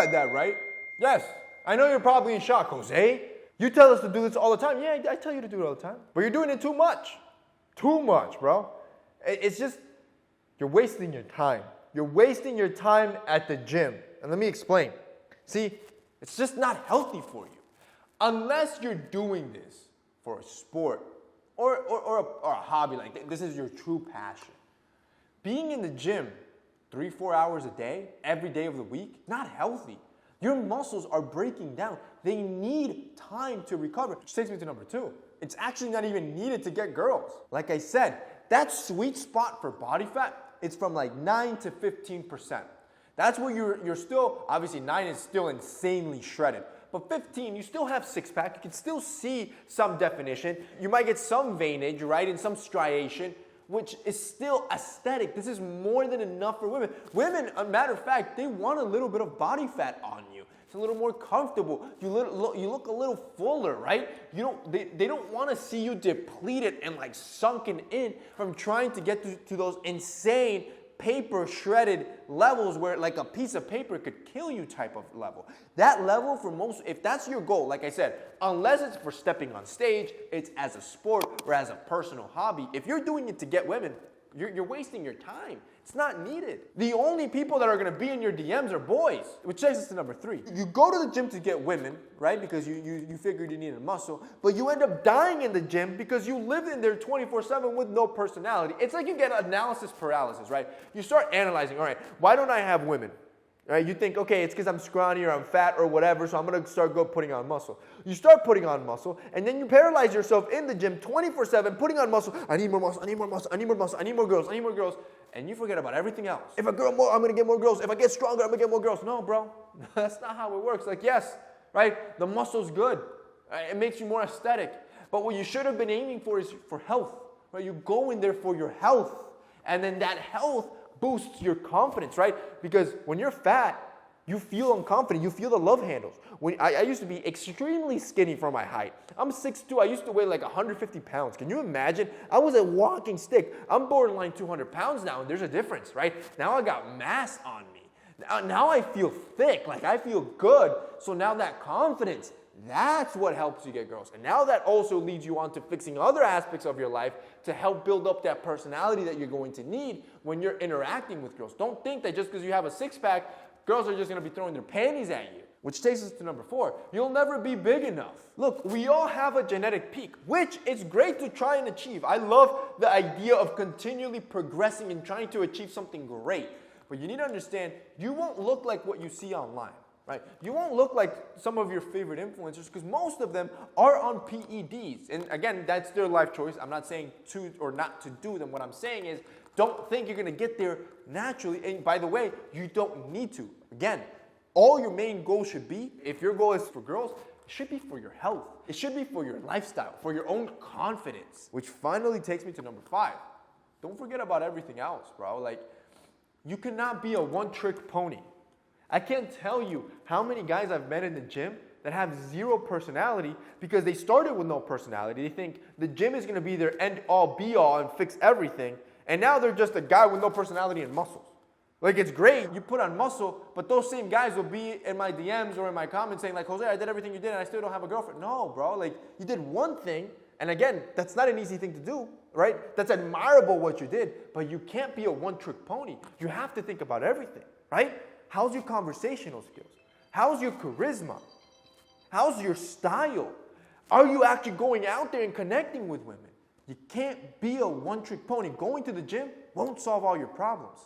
had that, right? Yes. I know you're probably in shock, Jose. You tell us to do this all the time. Yeah, I tell you to do it all the time. But you're doing it too much. Too much, bro. It's just, you're wasting your time. You're wasting your time at the gym. And let me explain. See, it's just not healthy for you. Unless you're doing this for a sport or a hobby, like this is your true passion. Being in the gym 3-4 hours a day, every day of the week, not healthy. Your muscles are breaking down. They need time to recover. Which takes me to number 2. It's actually not even needed to get girls. Like I said, that sweet spot for body fat, it's from like 9 to 15%. That's where you're still, obviously 9 is still insanely shredded. But 15, you still have six-pack. You can still see some definition. You might get some veinage, right, and some striation, which is still aesthetic. This is more than enough for women. Women, a matter of fact, they want a little bit of body fat on you. It's a little more comfortable. You look a little fuller, right? They don't want to see you depleted and like sunken in from trying to get to those insane paper shredded levels where like a piece of paper could kill you type of level. That level for most, if that's your goal, like I said, unless it's for stepping on stage, it's as a sport or as a personal hobby. If you're doing it to get women, you're wasting your time. It's not needed. The only people that are going to be in your DMs are boys, which takes us to number 3. You go to the gym to get women, right? Because you figured you needed muscle, but you end up dying in the gym because you lived in there 24/7 with no personality. It's like you get analysis paralysis, right? You start analyzing, all right, why don't I have women? Right? You think, okay, it's because I'm scrawny or I'm fat or whatever, so I'm going to start putting on muscle. You start putting on muscle, and then you paralyze yourself in the gym 24/7, putting on muscle. I need more muscle, I need more muscle, I need more muscle, I need more girls, I need more girls. And you forget about everything else. If I grow more, I'm going to get more girls. If I get stronger, I'm going to get more girls. No, bro. That's not how it works. Like, yes, right? The muscle's good. It makes you more aesthetic. But what you should have been aiming for is for health. Right? You go in there for your health. And then that health boosts your confidence, right? Because when you're fat, you feel unconfident. You feel the love handles. When I used to be extremely skinny for my height. I'm 6'2". I used to weigh like 150 pounds. Can you imagine? I was a walking stick. I'm borderline 200 pounds now, and there's a difference, right? Now I got mass on me. Now I feel thick. Like I feel good. So now that confidence, that's what helps you get girls. And now that also leads you on to fixing other aspects of your life to help build up that personality that you're going to need when you're interacting with girls. Don't think that just because you have a six-pack, girls are just going to be throwing their panties at you. Which takes us to number 4. You'll never be big enough. Look, we all have a genetic peak, which is great to try and achieve. I love the idea of continually progressing and trying to achieve something great. But you need to understand, you won't look like what you see online. Right? You won't look like some of your favorite influencers because most of them are on PEDs. And again, that's their life choice. I'm not saying to or not to do them. What I'm saying is don't think you're going to get there naturally. And by the way, you don't need to. Again, all your main goal should be, if your goal is for girls, it should be for your health. It should be for your lifestyle, for your own confidence. Which finally takes me to number 5. Don't forget about everything else, bro. Like, you cannot be a one-trick pony. I can't tell you how many guys I've met in the gym that have zero personality because they started with no personality. They think the gym is going to be their end-all, be-all and fix everything. And now they're just a guy with no personality and muscles. Like, it's great, you put on muscle, but those same guys will be in my DMs or in my comments saying like, Jose, I did everything you did and I still don't have a girlfriend. No, bro, like, you did one thing, and again, that's not an easy thing to do, right? That's admirable what you did, but you can't be a one-trick pony. You have to think about everything, right? How's your conversational skills? How's your charisma? How's your style? Are you actually going out there and connecting with women? You can't be a one-trick pony. Going to the gym won't solve all your problems.